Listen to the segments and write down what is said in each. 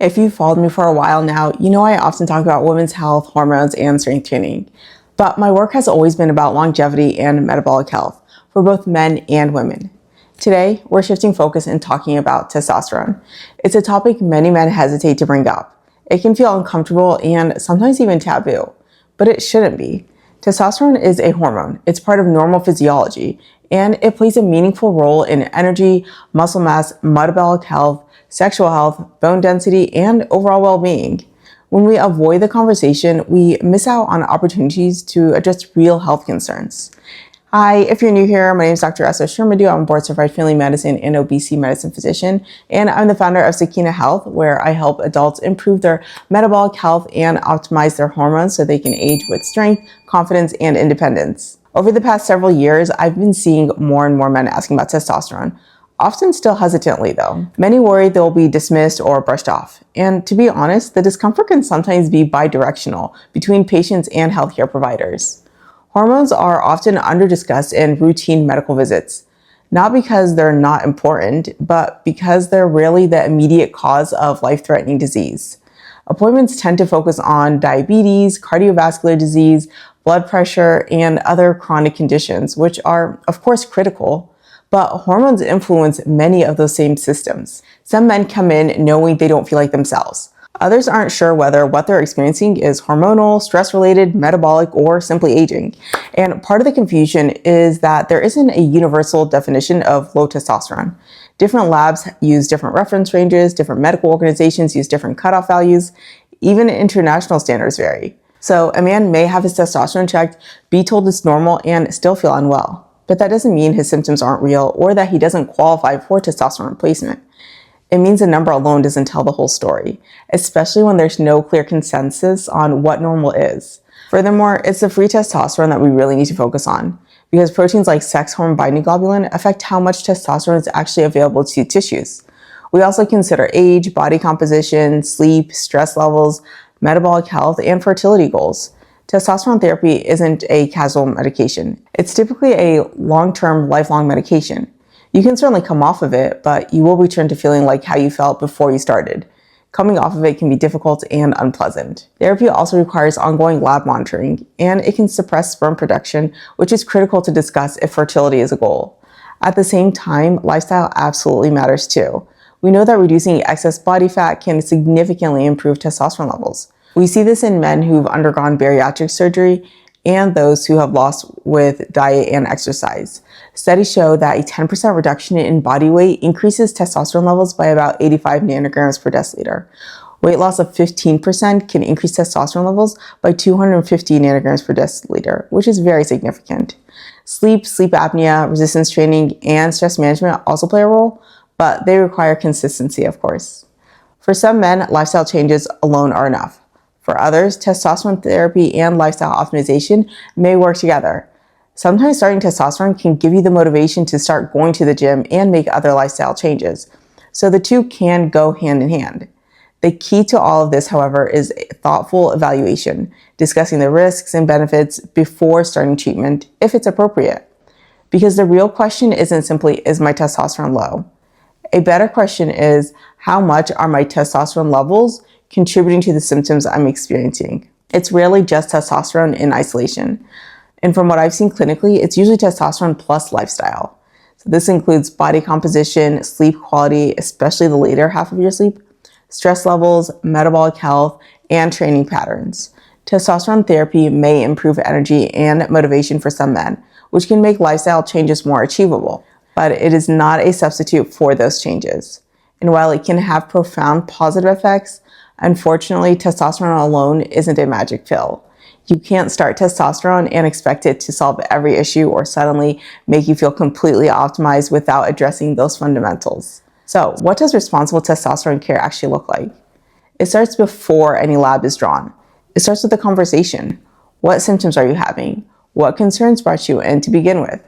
If you've followed me for a while now, you know I often talk about women's health, hormones, and strength training. But my work has always been about longevity and metabolic health for both men and women. Today, we're shifting focus and talking about testosterone. It's a topic many men hesitate to bring up. It can feel uncomfortable and sometimes even taboo, but it shouldn't be. Testosterone is a hormone. It's part of normal physiology, and it plays a meaningful role in energy, muscle mass, metabolic health, sexual health, bone density, and overall well-being. When we avoid the conversation, we miss out on opportunities to address real health concerns. Hi, if you're new here, my name is Dr. Esra Shermadou. I'm a board-certified family medicine and obesity medicine physician, and I'm the founder of Sakina Health, where I help adults improve their metabolic health and optimize their hormones so they can age with strength, confidence, and independence. Over the past several years, I've been seeing more and more men asking about testosterone, often still hesitantly though. Many worry they'll be dismissed or brushed off. And to be honest, the discomfort can sometimes be bidirectional between patients and healthcare providers. Hormones are often under-discussed in routine medical visits, not because they're not important, but because they're rarely the immediate cause of life-threatening disease. Appointments tend to focus on diabetes, cardiovascular disease, blood pressure, and other chronic conditions, which are, of course, critical, but hormones influence many of those same systems. Some men come in knowing they don't feel like themselves. Others aren't sure whether what they're experiencing is hormonal, stress-related, metabolic, or simply aging. And part of the confusion is that there isn't a universal definition of low testosterone. Different labs use different reference ranges, different medical organizations use different cutoff values, even international standards vary. So a man may have his testosterone checked, be told it's normal, and still feel unwell. But that doesn't mean his symptoms aren't real or that he doesn't qualify for testosterone replacement. It means a number alone doesn't tell the whole story, especially when there's no clear consensus on what normal is. Furthermore, it's the free testosterone that we really need to focus on, because proteins like sex hormone binding globulin affect how much testosterone is actually available to tissues. We also consider age, body composition, sleep, stress levels, metabolic health, and fertility goals. Testosterone therapy isn't a casual medication. It's typically a long-term, lifelong medication. You can certainly come off of it, but you will return to feeling like how you felt before you started. Coming off of it can be difficult and unpleasant. Therapy also requires ongoing lab monitoring, and it can suppress sperm production, which is critical to discuss if fertility is a goal. At the same time, lifestyle absolutely matters too. We know that reducing excess body fat can significantly improve testosterone levels. We see this in men who've undergone bariatric surgery and those who have lost with diet and exercise. Studies show that a 10% reduction in body weight increases testosterone levels by about 85 nanograms per deciliter. Weight loss of 15% can increase testosterone levels by 250 nanograms per deciliter, which is very significant. Sleep apnea, resistance training, and stress management also play a role, but they require consistency, of course. For some men, lifestyle changes alone are enough. For others, testosterone therapy and lifestyle optimization may work together. Sometimes starting testosterone can give you the motivation to start going to the gym and make other lifestyle changes. So the two can go hand in hand. The key to all of this, however, is a thoughtful evaluation, discussing the risks and benefits before starting treatment if it's appropriate. Because the real question isn't simply, is my testosterone low? A better question is, how much are my testosterone levels contributing to the symptoms I'm experiencing? It's rarely just testosterone in isolation. And from what I've seen clinically, it's usually testosterone plus lifestyle. So this includes body composition, sleep quality, especially the later half of your sleep, stress levels, metabolic health, and training patterns. Testosterone therapy may improve energy and motivation for some men, which can make lifestyle changes more achievable, but it is not a substitute for those changes. And while it can have profound positive effects, unfortunately, testosterone alone isn't a magic pill. You can't start testosterone and expect it to solve every issue or suddenly make you feel completely optimized without addressing those fundamentals. So, what does responsible testosterone care actually look like? It starts before any lab is drawn. It starts with a conversation. What symptoms are you having? What concerns brought you in to begin with?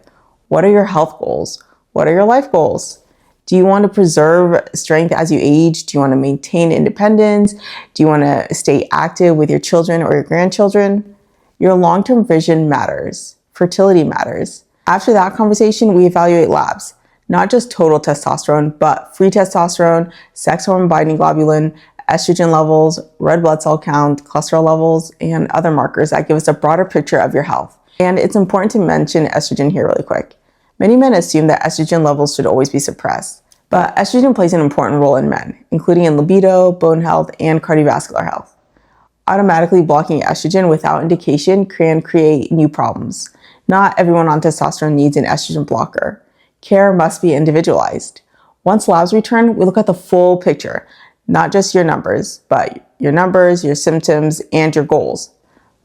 What are your health goals? What are your life goals? Do you want to preserve strength as you age? Do you want to maintain independence? Do you want to stay active with your children or your grandchildren? Your long-term vision matters. Fertility matters. After that conversation, we evaluate labs, not just total testosterone, but free testosterone, sex hormone binding globulin, estrogen levels, red blood cell count, cholesterol levels, and other markers that give us a broader picture of your health. And it's important to mention estrogen here really quick. Many men assume that estrogen levels should always be suppressed, but estrogen plays an important role in men, including in libido, bone health, and cardiovascular health. Automatically blocking estrogen without indication can create new problems. Not everyone on testosterone needs an estrogen blocker. Care must be individualized. Once labs return, we look at the full picture, not just your numbers, but your numbers, your symptoms, and your goals.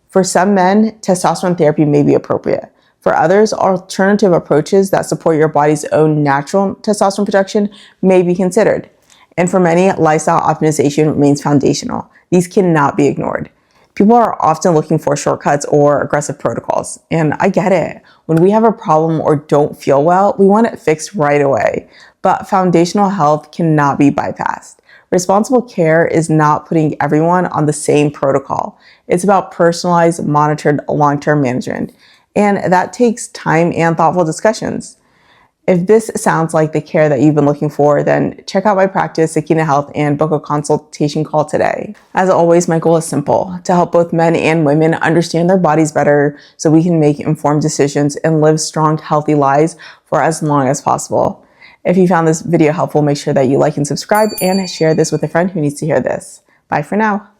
For some men, testosterone therapy may be appropriate. For others, alternative approaches that support your body's own natural testosterone production may be considered. And for many, lifestyle optimization remains foundational. These cannot be ignored. People are often looking for shortcuts or aggressive protocols, and I get it. When we have a problem or don't feel well, we want it fixed right away. But foundational health cannot be bypassed. Responsible care is not putting everyone on the same protocol. It's about personalized, monitored long-term management, and that takes time and thoughtful discussions. If this sounds like the care that you've been looking for, then check out my practice, Sakina Health, and book a consultation call today. As always, my goal is simple: to help both men and women understand their bodies better so we can make informed decisions and live strong, healthy lives for as long as possible. If you found this video helpful, make sure that you like and subscribe and share this with a friend who needs to hear this. Bye for now.